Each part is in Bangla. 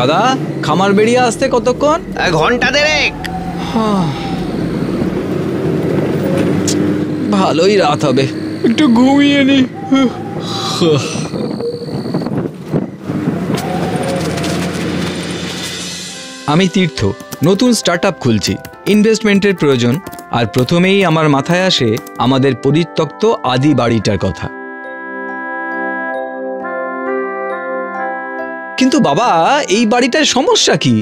দাদা খামার বেরিয়ে আসতে কতক্ষণ? ঘন্টা দেড়েক। ভালোই রাত হবে, একটু ঘুমিয়ে নি। আমি তীর্থ, নতুন স্টার্টআপ খুলছি, ইনভেস্টমেন্টের প্রয়োজন। আর প্রথমেই আমার মাথায় আসে আমাদের পরিত্যক্ত আদি বাড়িটার কথা। কিন্তু বাবা, এই বাড়িটার সমস্যা কি?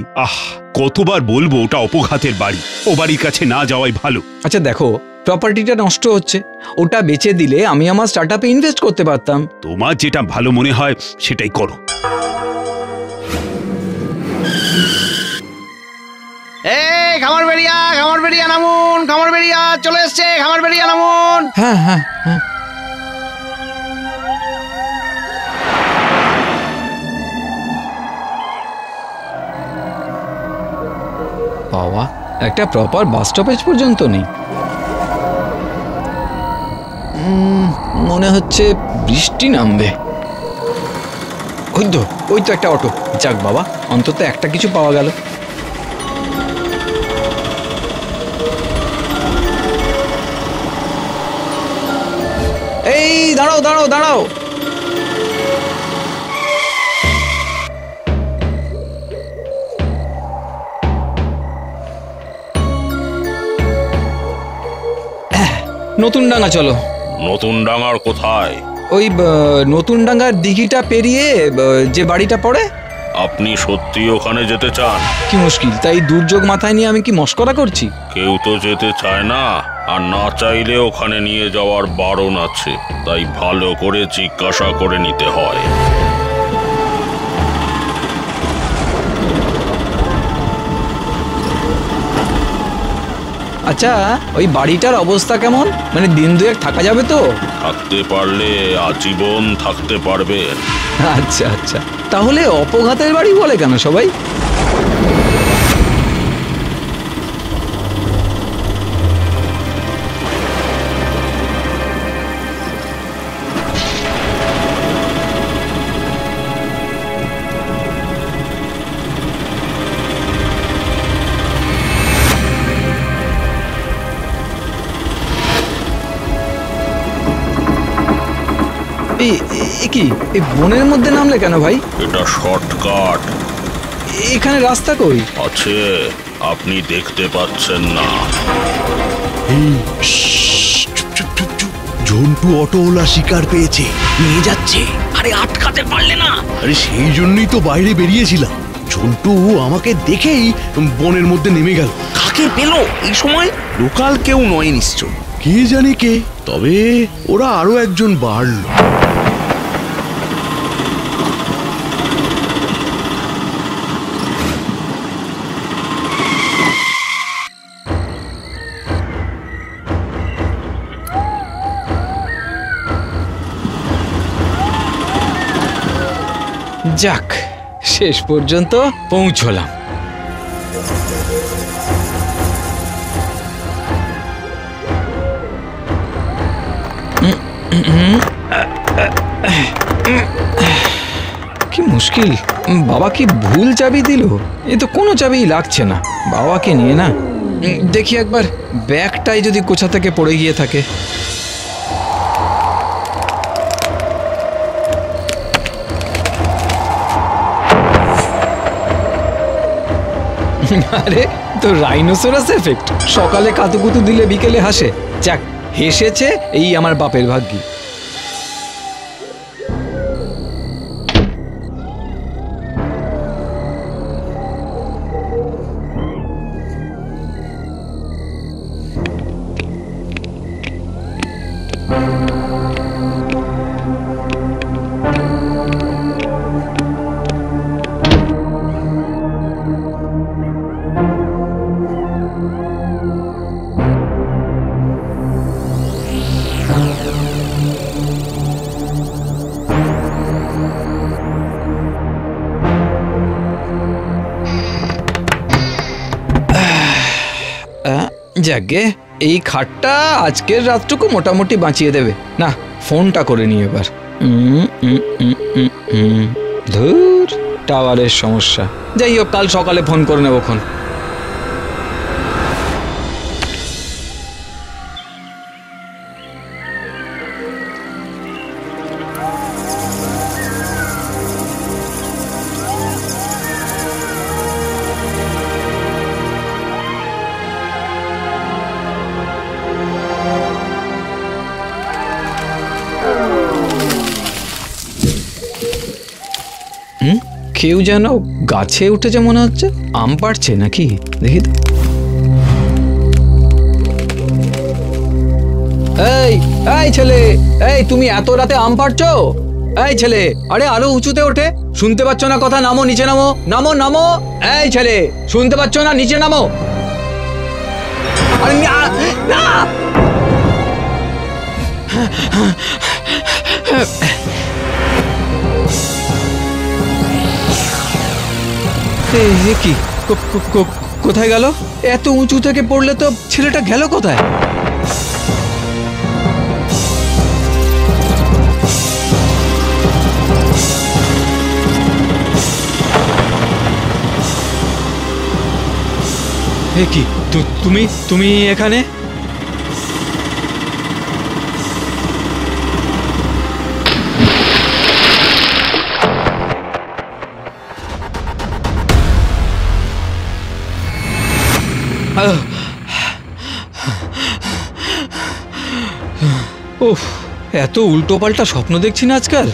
কতবার বলবো ওটা অপঘাতের বাড়ি, ও বাড়ির কাছে না যাওয়াই ভালো। আচ্ছা দেখো, প্রপার্টিটা নষ্ট হচ্ছে, ওটা বেচে দিলে আমি আমার স্টার্টআপে ইনভেস্ট করতে পারতাম। তোমার যেটা ভালো মনে হয় সেটাই করো। খামার বেরিয়া নামুন, খামার বেরিয়া চলে এসছে, খামার বেরিয়া নামুন। হ্যাঁ হ্যাঁ হ্যাঁ। বাবা, একটা প্রপার বাস স্টপেজ পর্যন্ত নেই। মনে হচ্ছে বৃষ্টি নামবে। ওই তো একটা অটো। যাক বাবা, অন্তত একটা কিছু পাওয়া গেল। এই দাঁড়াও দাঁড়াও দাঁড়াও। নতুন ডাঙ্গা চলো। নতুন ডাঙ্গার কোথায়? ওই নতুন ডাঙ্গার দিঘিটা পেরিয়ে যে বাড়িটা পড়ে। আপনি সত্যি ওখানে যেতে চান? কি মুশকিল, তাই দুর্যোগ মাথায় নিয়ে আমি কি মস্করা করছি? কেউ তো যেতে চায় না, আর না চাইলে ওখানে নিয়ে যাওয়ার বারণ আছে, তাই ভালো করে জিজ্ঞাসা করে নিতে হয়। আচ্ছা, ওই বাড়িটার অবস্থা কেমন? মানে দিন দুয়েক থাকা যাবে তো? থাকতে পারলে আজীবন থাকতে পারবেন। আচ্ছা আচ্ছা, তাহলে অপঘাতের বাড়ি বলে কেন সবাই? কি এই বনের মধ্যে নামলে কেন ভাই? এটা শর্টকাট। এখানে রাস্তা কই? আছে, আপনি দেখতে পাচ্ছেন না। ঝন্টু অটোওয়ালা শিকার পেয়েছে, নিয়ে যাচ্ছে। আরে আটকাতে পারলে না? আরে সেই জন্যই তো বাইরে বেরিয়েছিলাম। ঝন্টু আমাকে দেখেই বনের মধ্যে নেমে গেল। কাকে পেলো এই সময়? লোকাল কেউ নয় নিশ্চয়। কে জানে কে, তবে ওরা আরো একজন বাড়লো। যাক, শেষ পর্যন্ত পৌঁছলাম। কি মুশকিল, বাবা কি ভুল চাবি দিল? এ তো কোনো চাবি লাগছে না। বাবাকে নিয়ে না, দেখি একবার ব্যাগটাই যদি কোথা থেকে পড়ে গিয়ে থাকে। আরে তো রাইনোসরাস এফেক্ট। সকালে কাতুকুতু দিলে বিকেলে হাসে। যাক, হেসেছে, এই আমার বাপের ভাগ্যি। যাকে এই খাটটা আজকের রাতটুকু মোটামুটি বাঁচিয়ে দেবে। না, ফোনটা করে নিয়ে এবার। ধুর, টাওয়ারের সমস্যা। যাই হোক, কাল সকালে ফোন করে নেবক্ষণ। কেউ যেন গাছে উঠেছে মনে হচ্ছে। আম পাড়ছে নাকি? দেখি তো। এই এই ছেলে, এই তুমি এত রাতে আম পাড়ছো? এই ছেলে, আরে আরো উঁচুতে ওঠে। শুনতে পাচ্ছ না কথা? নামো, নিচে নামো, নামো নামো। এই ছেলে, শুনতে পাচ্ছ না? নিচে নামো। আরে না। কি কোথায় গেল? এত উঁচু থেকে পড়লে তো ছেলেটা গেল কোথায়? কি তুমি এখানে? উফ, এত উল্টো পাল্টা স্বপ্ন দেখছি না আজকাল।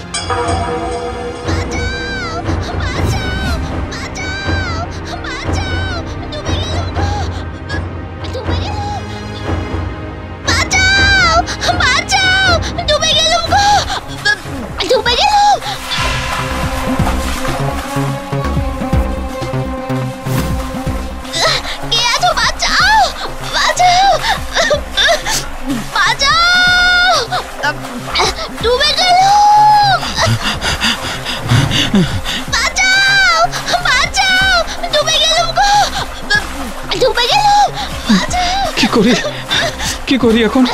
কি করি এখন?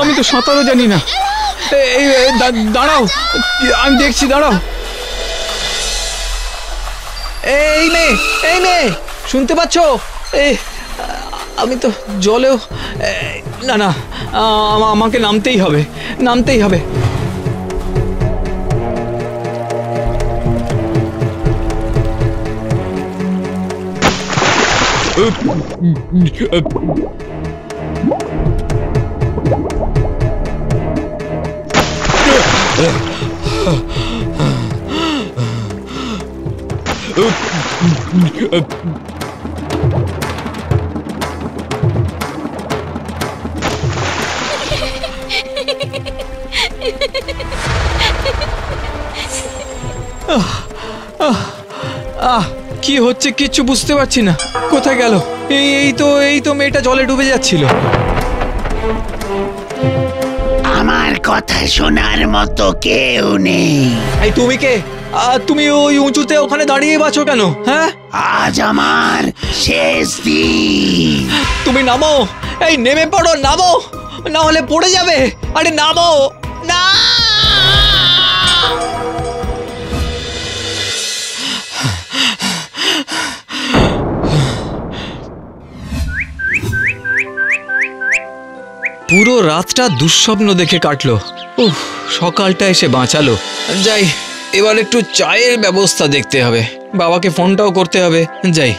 আমি তো সাঁতারও জানি না। দাঁড়াও, আমি দেখছি, দাঁড়াও। এই মেয়ে, শুনতে পাচ্ছ? আমি তো জলেও না, আমাকে নামতেই হবে। কি হচ্ছে কিচ্ছু বুঝতে পারছি না। কোথায় গেল? এই তো মেয়েটা জলে ডুবে যাচ্ছিল। আমার কথা শোনার মতো কেউ নেই। এই তুমি কে? তুমি ওই উঁচুতে ওখানে দাঁড়িয়ে আছো কেন? হ্যাঁ, আজ আমার শেষ দিন। তুমি নামো, এই নেমে পড়ো, নামো, না হলে পড়ে যাবে। আরে নামো না। পুরো রাতটা দুঃস্বপ্ন দেখে কাটলো। উফ, সকালটা এসে বাঁচালো। যাই, এবার একটু চায়ের ব্যবস্থা দেখতে হবে, বাবাকে ফোনটাও করতে হবে। যাই।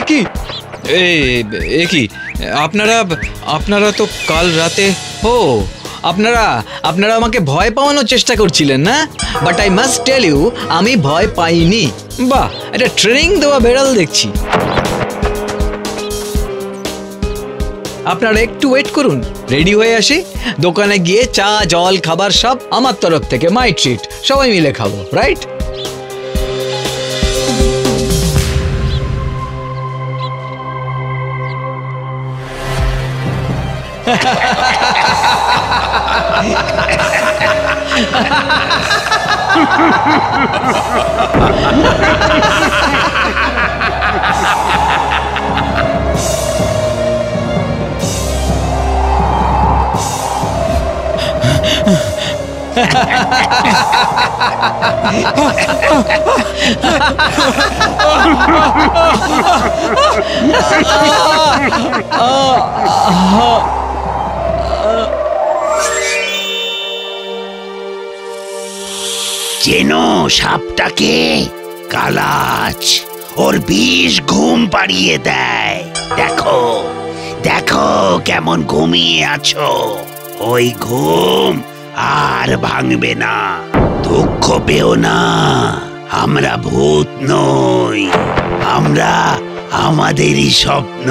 কি আপনারা তো কাল রাতে আপনারা আমাকে ভয় পাওয়ানোর চেষ্টা করছিলেন না? But I must tell you, আমি ভয় পাইনি। বাহ, এটা ট্রেনিং দেওয়া বেড়াল দেখছি। আপনারা একটু ওয়েট করুন, রেডি হয়ে আসি। দোকানে গিয়ে চা, জল, খাবার সব আমার তরফ থেকে, মাই ট্রিট। সবাই মিলে খাবো, রাইট? চেনো সাপটাকে? কালাচ, ওর বিষ ঘুম পাড়িয়ে দেয়। দেখো দেখো কেমন ঘুমিয়ে আছো। ওই ঘুম আর ভাঙবে না। দুঃখ পেও না, আমরা ভূত নই, আমরা আমাদেরই স্বপ্ন।